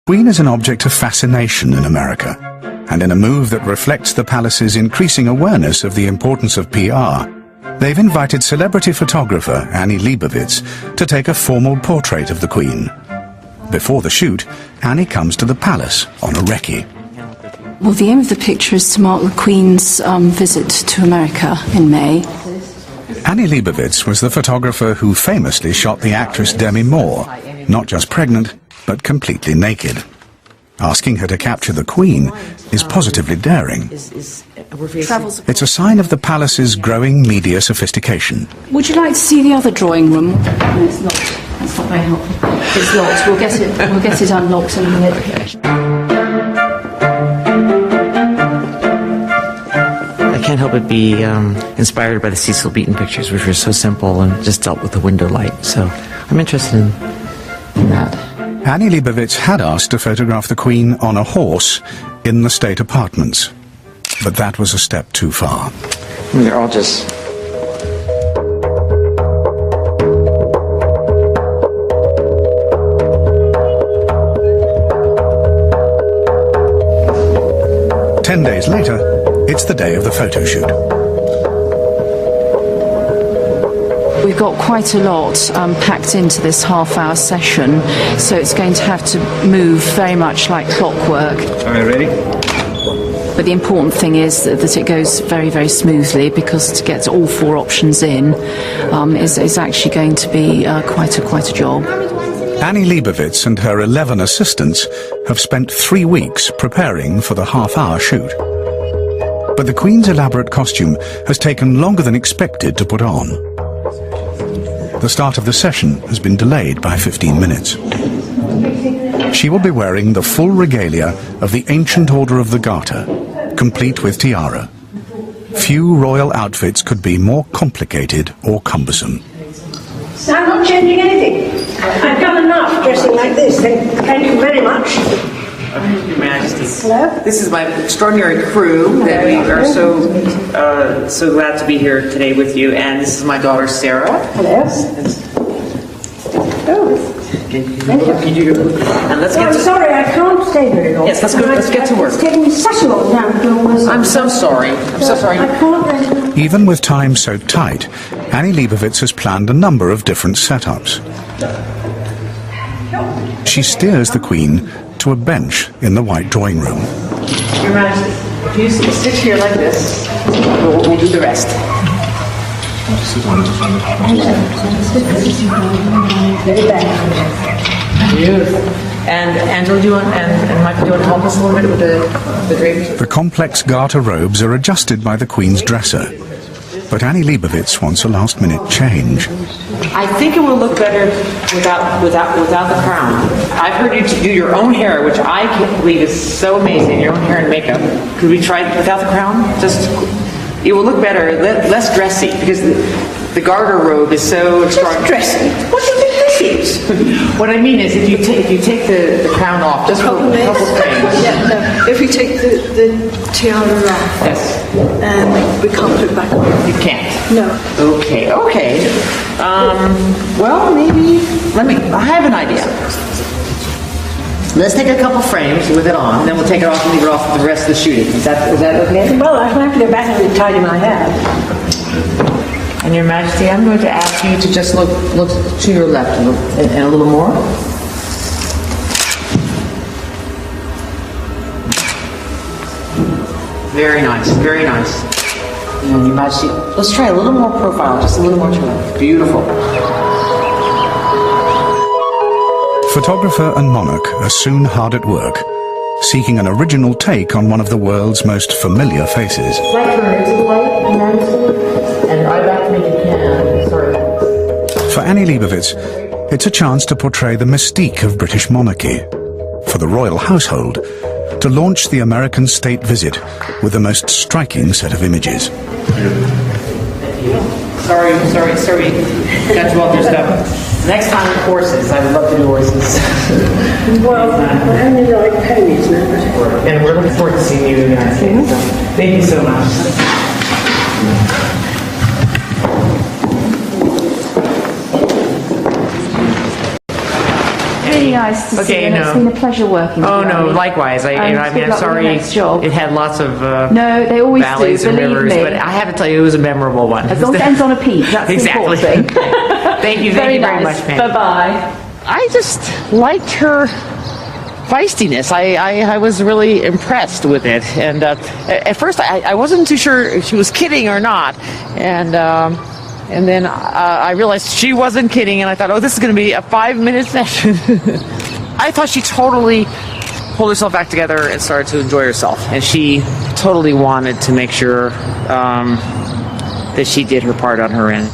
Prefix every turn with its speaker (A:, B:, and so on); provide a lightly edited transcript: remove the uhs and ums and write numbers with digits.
A: Queen is an object of fascination in America, and in a move that reflects the palace's increasing awareness of the importance of PR, they've invited celebrity photographer Annie Leibovitz to take a formal portrait of the Queen. Before the shoot, Annie comes to the palace on a recce.
B: Well, the aim of the picture is to mark the Queen's visit to America in May.
A: Annie Leibovitz was the photographer who famously shot the actress Demi Moore, not just pregnant, but completely naked. Asking her to capture the Queen is positively daring. It's a sign of the palace's growing media sophistication.
B: Would you like to see the other drawing room? No, it's not. That's not very helpful. It's locked. We'll get it unlocked in a minute.
C: I can't help but be inspired by the Cecil Beaton pictures, which were so simple and just dealt with the window light. So I'm interested in that.
A: Annie Leibovitz had asked to photograph the Queen on a horse in the state apartments, but that was a step too far.
C: They're all just...
A: Ten days later, it's the day of the photo shoot.
B: We've got quite a lot packed into this half-hour session, so it's going to have to move very much like clockwork.
D: All right, ready?
B: But the important thing is that it goes very, very smoothly, because to get all four options in is actually going to be quite a job.
A: Annie Leibovitz and her 11 assistants have spent 3 weeks preparing for the half-hour shoot. But the Queen's elaborate costume has taken longer than expected to put on. The start of the session has been delayed by 15 minutes. She will be wearing the full regalia of the Ancient Order of the Garter, complete with tiara. Few royal outfits could be more complicated or cumbersome.
E: So I'm not changing anything. I've done enough dressing like this. Thank you very much.
C: Your Majesty.
E: Hello?
C: This is my extraordinary crew that we are so glad to be here today with you. And this is my daughter, Sarah.
E: Hello. Oh.
C: Can you and let's get
E: I'm
C: to...
E: sorry, I can't stay very long.
C: Yes, let's get to work.
E: It's taking me such a long time to do all this.
C: I'm so sorry. I'm so sorry.
E: I can't...
A: Even with time so tight, Annie Leibovitz has planned a number of different setups. She steers the Queen to a bench in the White Drawing Room.
C: Your Majesty, if you sit here like this, we'll do the rest. Beautiful. And Angela, do you want, and Michael, do you want to help us a little bit with the draping?
A: The complex garter robes are adjusted by the Queen's dresser, but Annie Leibovitz wants a last-minute change.
C: I think it will look better without the crown. I've heard you to do your own hair, which I can't believe is so amazing. Your own hair and makeup. Could we try it without the crown? It will look better, less dressy, because the garter robe is so extraordinary.
E: Dressy? What do you think this is?
C: What I mean is, if you take the crown off, just for a couple frames.
F: Yeah, no. If we take the tiara off,
C: Yes.
F: and we can't put it back on.
C: You can't.
F: No.
C: Okay. Well, maybe. I have an idea. Let's take a couple frames with it on, then we'll take it off and leave it off for the rest of the shooting. Is that okay?
E: Well, I have to go back and tidy my hair.
C: And Your Majesty, I'm going to ask you to just look to your left and a little more. Very nice, very nice. And Your Majesty, let's try a little more profile, just a little more to it. Beautiful.
A: Photographer and monarch are soon hard at work, seeking an original take on one of the world's most familiar faces.
C: Right turn into the light, Your Majesty, and right back to me if you can. Sorry.
A: For Annie Leibovitz, it's a chance to portray the mystique of British monarchy. For the royal household, to launch the American state visit with the most striking set of images.
C: Sorry. Got you all messed up. Next time, horses. I would love to do horses.
E: Well, I only like ponies now.
C: And we're looking forward to seeing you in the United States. So, thank you so much. There you
B: nice to see
C: Okay,
B: you, and it's been a pleasure working with you.
C: Oh no,
B: Annie.
C: likewise. I mean,
B: Good
C: I'm
B: luck with
C: sorry.
B: your next job.
C: It had lots of
B: No, they always
C: valleys
B: do,
C: and
B: believe
C: rivers,
B: me.
C: but I have to tell you, it was a memorable one.
B: As long as it ends on a peak, that's
C: Exactly.
B: the important thing.
C: Thank you
B: very
C: very
B: nice.
C: much, Pam.
B: Bye-bye.
C: I just liked her feistiness. I was really impressed with it, and at first I wasn't too sure if she was kidding or not, and then I realized she wasn't kidding, and I thought, oh, this is going to be a 5-minute session. I thought she totally pulled herself back together and started to enjoy herself, and she totally wanted to make sure that she did her part on her end.